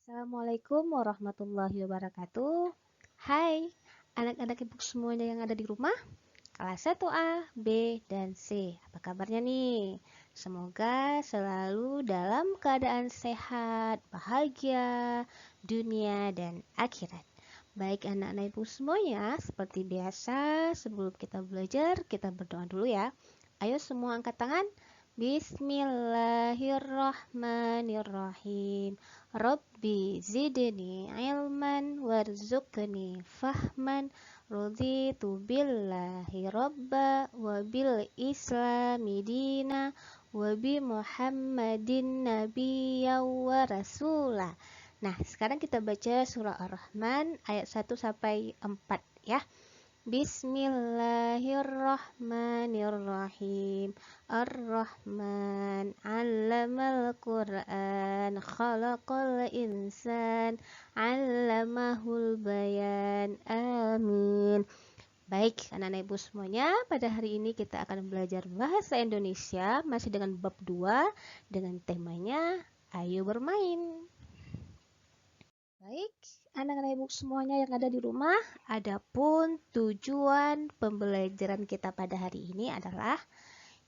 Assalamualaikum warahmatullahi wabarakatuh. Hai, anak-anak ibu semuanya yang ada di rumah, kelas 1A, B, dan C. Apa kabarnya nih? Semoga selalu dalam keadaan sehat, bahagia, dunia, dan akhirat. Baik anak-anak ibu semuanya, seperti biasa sebelum kita belajar, kita berdoa dulu ya. Ayo semua angkat tangan. Bismillahirrahmanirrahim. Rabbi zidni ilman warzuqni fahman. Raditu billahi rabba wa bil islami dina wa bi muhammadin nabiyya wa rasula. Nah, sekarang kita baca surah Ar-Rahman ayat 1 sampai 4 ya. Bismillahirrahmanirrahim. Ar-Rahman 'allamal Qur'an, khalaqal insan, 'allamahul bayan. Amin. Baik, anak-anak ibu semuanya, pada hari ini kita akan belajar bahasa Indonesia masih dengan bab 2 dengan temanya Ayo Bermain. Baik, anak-anak ibu semuanya yang ada di rumah, adapun tujuan pembelajaran kita pada hari ini adalah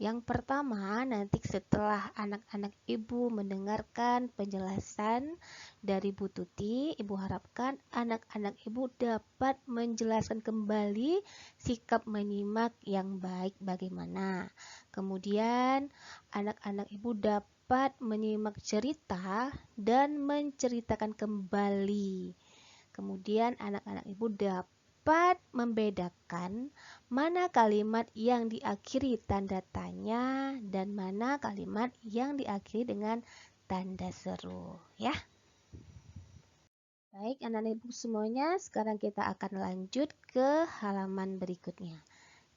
yang pertama, nanti setelah anak-anak ibu mendengarkan penjelasan dari Bu Tuti, ibu harapkan anak-anak ibu dapat menjelaskan kembali sikap menyimak yang baik bagaimana. Kemudian, anak-anak ibu dapat menyimak cerita dan menceritakan kembali. Kemudian, anak-anak ibu dapat membedakan mana kalimat yang diakhiri tanda tanya dan mana kalimat yang diakhiri dengan tanda seru ya. Baik anak-anak ibu semuanya, sekarang kita akan lanjut ke halaman berikutnya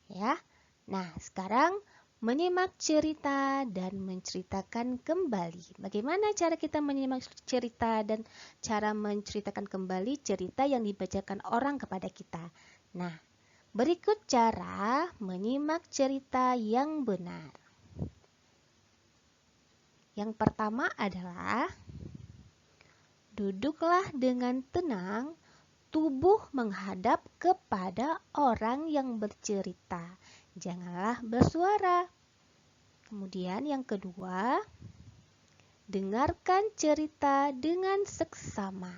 ya. Nah, sekarang menyimak cerita dan menceritakan kembali. Bagaimana cara kita menyimak cerita dan cara menceritakan kembali cerita yang dibacakan orang kepada kita? Nah, berikut cara menyimak cerita yang benar. Yang pertama adalah duduklah dengan tenang, tubuh menghadap kepada orang yang bercerita. Janganlah bersuara. Kemudian yang kedua, dengarkan cerita dengan seksama.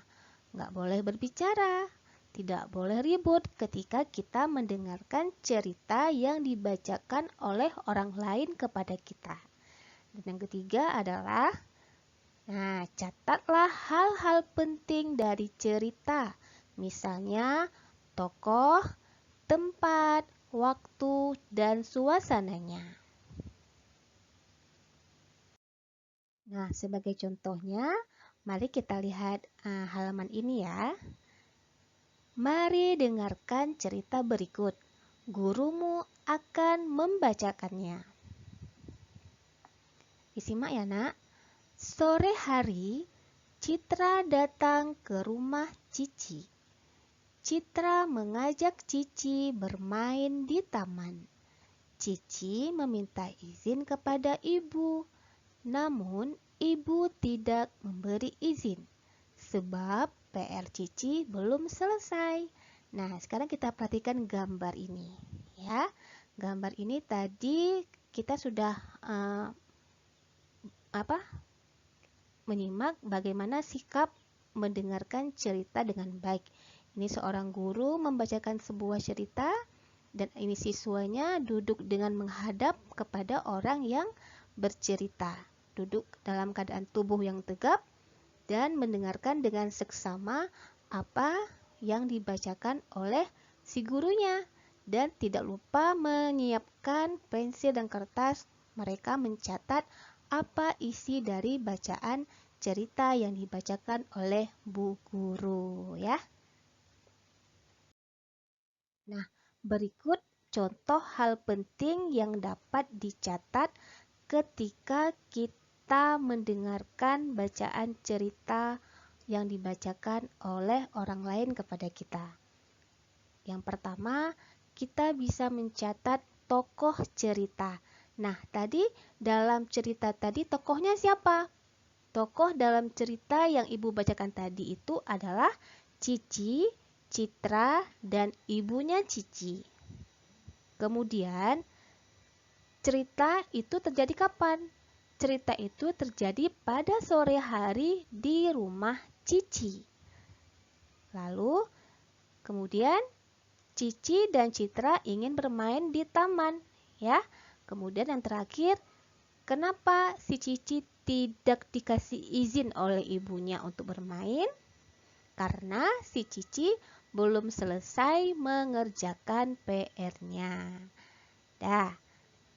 Nggak boleh berbicara. Tidak boleh ribut ketika kita mendengarkan cerita yang dibacakan oleh orang lain kepada kita. Dan yang ketiga adalah, catatlah hal-hal penting dari cerita. Misalnya, tokoh, tempat, waktu, dan suasananya. Nah, sebagai contohnya, mari kita lihat halaman ini ya. Mari dengarkan cerita berikut. Gurumu akan membacakannya. Disimak ya, Nak. Sore hari, Citra datang ke rumah Cici. Citra mengajak Cici bermain di taman. Cici meminta izin kepada ibu, namun ibu tidak memberi izin sebab PR Cici belum selesai. Nah, sekarang kita perhatikan gambar ini ya. Gambar ini tadi kita sudah menyimak bagaimana sikap mendengarkan cerita dengan baik. Ini seorang guru membacakan sebuah cerita dan ini siswanya duduk dengan menghadap kepada orang yang bercerita. Duduk dalam keadaan tubuh yang tegap dan mendengarkan dengan seksama apa yang dibacakan oleh si gurunya. Dan tidak lupa menyiapkan pensil dan kertas, mereka mencatat apa isi dari bacaan cerita yang dibacakan oleh Bu Guru ya. Nah, berikut contoh hal penting yang dapat dicatat ketika kita mendengarkan bacaan cerita yang dibacakan oleh orang lain kepada kita. Yang pertama, kita bisa mencatat tokoh cerita. Nah, tadi dalam cerita tadi tokohnya siapa? Tokoh dalam cerita yang Ibu bacakan tadi itu adalah Cici, Citra, dan ibunya Cici. Kemudian, cerita itu terjadi kapan? Cerita itu terjadi pada sore hari di rumah Cici. Lalu, kemudian Cici dan Citra ingin bermain di taman, ya. Kemudian yang terakhir, kenapa si Cici tidak dikasih izin oleh ibunya untuk bermain? Karena si Cici belum selesai mengerjakan PR-nya.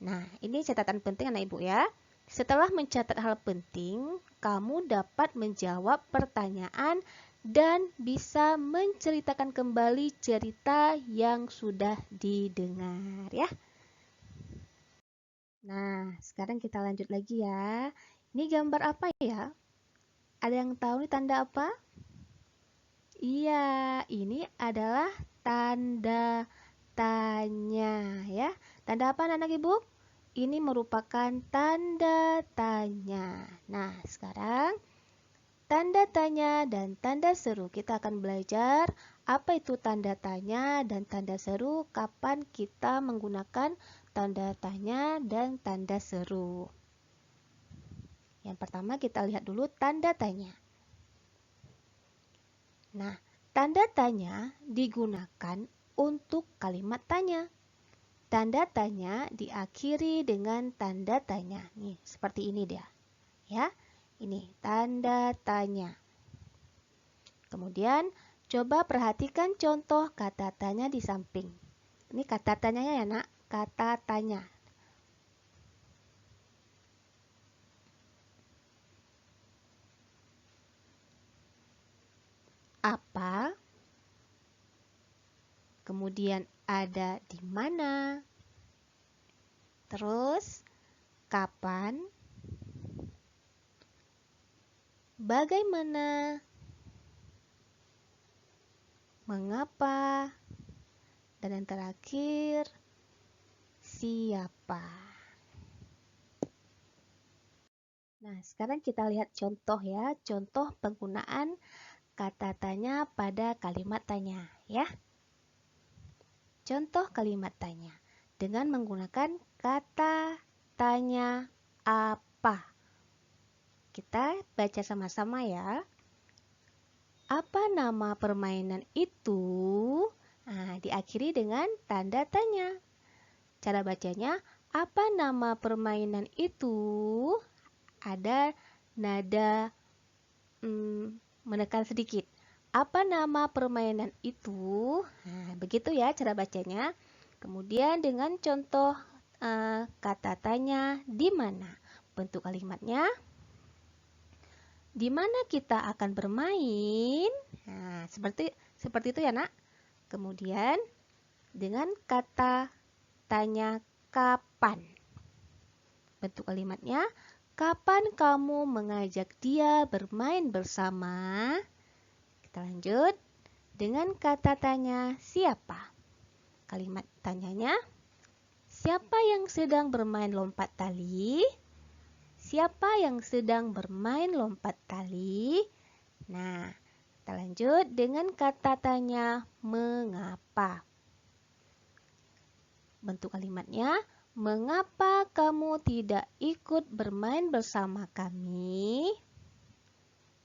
Nah, ini catatan penting anak ibu ya. Setelah mencatat hal penting, kamu dapat menjawab pertanyaan dan bisa menceritakan kembali cerita yang sudah didengar ya. Nah, sekarang kita lanjut lagi ya. Ini gambar apa ya? Ada yang tahu nih tanda apa? Iya, ini adalah tanda tanya ya. Tanda apa anak-anak ibu? Ini merupakan tanda tanya. Nah, sekarang tanda tanya dan tanda seru. Kita akan belajar apa itu tanda tanya dan tanda seru, kapan kita menggunakan tanda tanya dan tanda seru. Yang pertama kita lihat dulu tanda tanya. Nah, tanda tanya digunakan untuk kalimat tanya. Tanda tanya diakhiri dengan tanda tanya. Nih, seperti ini dia. Ya, ini tanda tanya. Kemudian, coba perhatikan contoh kata tanya di samping. Ini kata tanyanya ya, Nak. Kata tanya. Apa? Kemudian ada di mana? Terus, kapan? Bagaimana? Mengapa? Dan yang terakhir, siapa? Nah, sekarang kita lihat contoh ya, contoh penggunaan kata tanya pada kalimat tanya ya. Contoh kalimat tanya dengan menggunakan kata tanya apa. Kita baca sama-sama ya. Apa nama permainan itu? Nah, diakhiri dengan tanda tanya. Cara bacanya, apa nama permainan itu? Ada nada menekan sedikit. Apa nama permainan itu? Nah, begitu ya cara bacanya. Kemudian dengan contoh kata tanya di mana? Bentuk kalimatnya. Di mana kita akan bermain? Nah, seperti itu ya, Nak. Kemudian dengan kata tanya kapan? Bentuk kalimatnya, kapan kamu mengajak dia bermain bersama? Kita lanjut dengan kata tanya siapa. Kalimat tanyanya, siapa yang sedang bermain lompat tali? Siapa yang sedang bermain lompat tali? Nah, kita lanjut dengan kata tanya mengapa. Bentuk kalimatnya, mengapa kamu tidak ikut bermain bersama kami?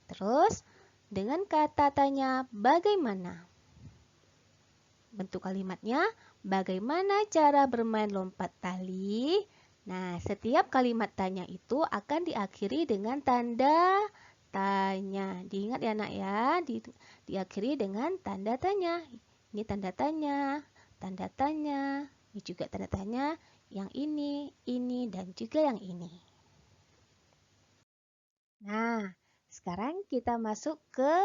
Terus, dengan kata tanya bagaimana? Bentuk kalimatnya, bagaimana cara bermain lompat tali? Nah, setiap kalimat tanya itu akan diakhiri dengan tanda tanya. Diingat ya nak ya, diakhiri dengan tanda tanya. Ini tanda tanya, tanda tanya. Ini juga tanda tanya, yang ini, dan juga yang ini. Nah, sekarang kita masuk ke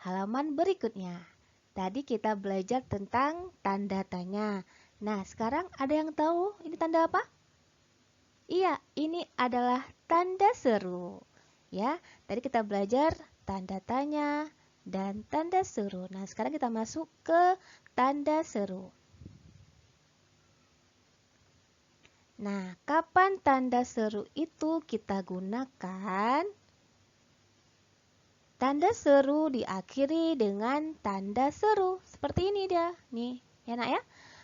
halaman berikutnya. Tadi kita belajar tentang tanda tanya. Nah, sekarang ada yang tahu ini tanda apa? Iya, ini adalah tanda seru. Ya, tadi kita belajar tanda tanya dan tanda seru. Nah, sekarang kita masuk ke tanda seru. Nah, kapan tanda seru itu kita gunakan? Tanda seru diakhiri dengan tanda seru. Seperti ini dia. Nih, ya nak ya.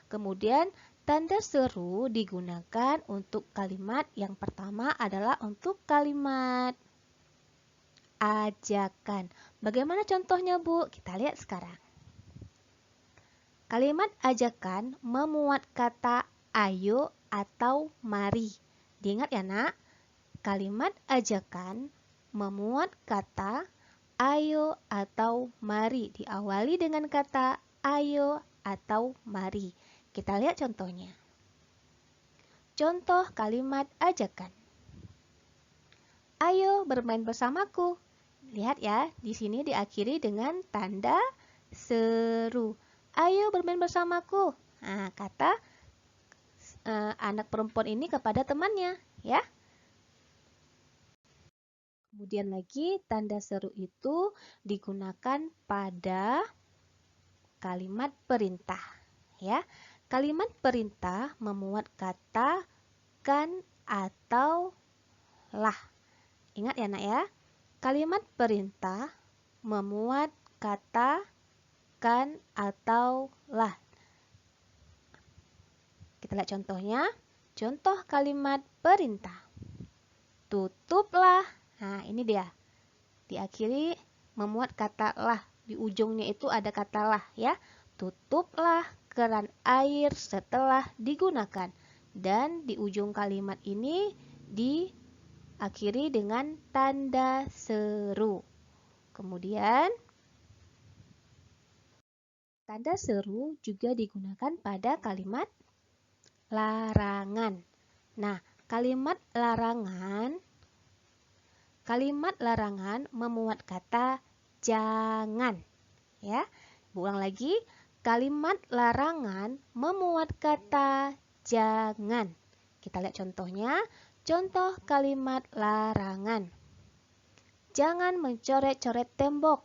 Kemudian tanda seru digunakan untuk kalimat yang pertama adalah untuk kalimat ajakan. Bagaimana contohnya, Bu? Kita lihat sekarang. Kalimat ajakan memuat kata ayo atau mari. Diingat ya, Nak? Kalimat ajakan memuat kata ayo atau mari. Diawali dengan kata ayo atau mari. Kita lihat contohnya. Contoh kalimat ajakan. Ayo bermain bersamaku. Lihat ya, di sini diakhiri dengan tanda seru. Ayo bermain bersamaku. Nah, kata anak perempuan ini kepada temannya, ya. Kemudian lagi tanda seru itu digunakan pada kalimat perintah, ya. Kalimat perintah memuat kata kan atau lah. Ingat ya, Nak ya. Kalimat perintah memuat kata kan atau lah. Kita lihat contohnya. Contoh kalimat perintah. Tutuplah. Nah, ini dia. Diakhiri memuat kata lah. Di ujungnya itu ada kata lah ya. Tutuplah keran air setelah digunakan. Dan di ujung kalimat ini diakhiri dengan tanda seru. Kemudian tanda seru juga digunakan pada kalimat larangan. Nah, kalimat larangan memuat kata jangan. Ya, ulang lagi. Kalimat larangan memuat kata jangan. Kita lihat contohnya. Contoh kalimat larangan. Jangan mencoret-coret tembok.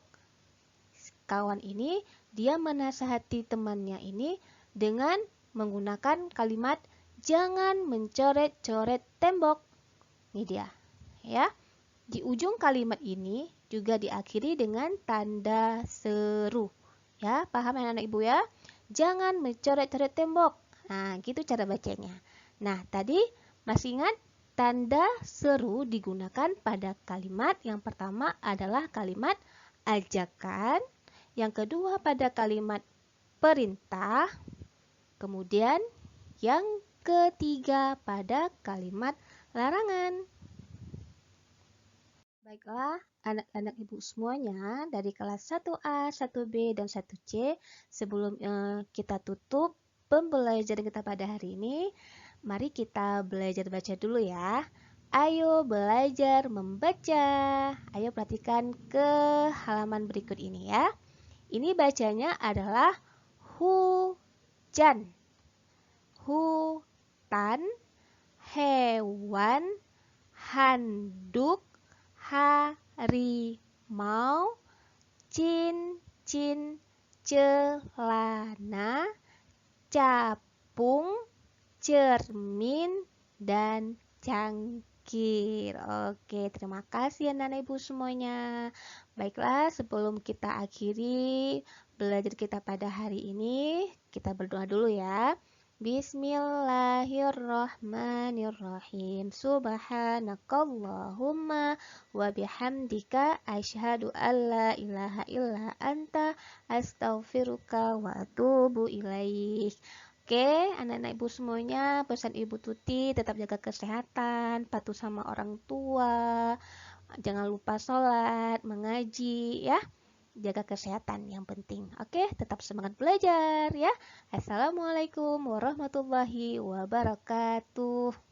Kawan ini dia menasihati temannya ini dengan menggunakan kalimat jangan mencoret-coret tembok. Ini dia, ya. Di ujung kalimat ini juga diakhiri dengan tanda seru. Ya, paham anak-anak Ibu ya? Jangan mencoret-coret tembok. Nah, gitu cara bacanya. Nah, tadi masih ingat tanda seru digunakan pada kalimat yang pertama adalah kalimat ajakan, yang kedua pada kalimat perintah, kemudian yang ketiga pada kalimat larangan. Baiklah, anak-anak Ibu semuanya dari kelas 1A, 1B, dan 1C, sebelum kita tutup pembelajaran kita pada hari ini, mari kita belajar baca dulu ya. Ayo belajar membaca. Ayo perhatikan ke halaman berikut ini ya. Ini bacanya adalah hujan, hutan, hewan, handuk, harimau, cincin, celana, capung, cermin, dan cangkir. Oke, terima kasih anak-anak Ibu semuanya. Baiklah, sebelum kita akhiri belajar kita pada hari ini, kita berdoa dulu ya. Bismillahirrahmanirrahim. Subhanakallahumma wa bihamdika asyhadu an la ilaha illa anta astaghfiruka wa atubu ilaik. Oke, anak-anak Ibu semuanya, pesan Ibu Tuti tetap jaga kesehatan, patuh sama orang tua, jangan lupa sholat, mengaji ya. Jaga kesehatan yang penting. Oke, tetap semangat belajar ya. Assalamualaikum warahmatullahi wabarakatuh.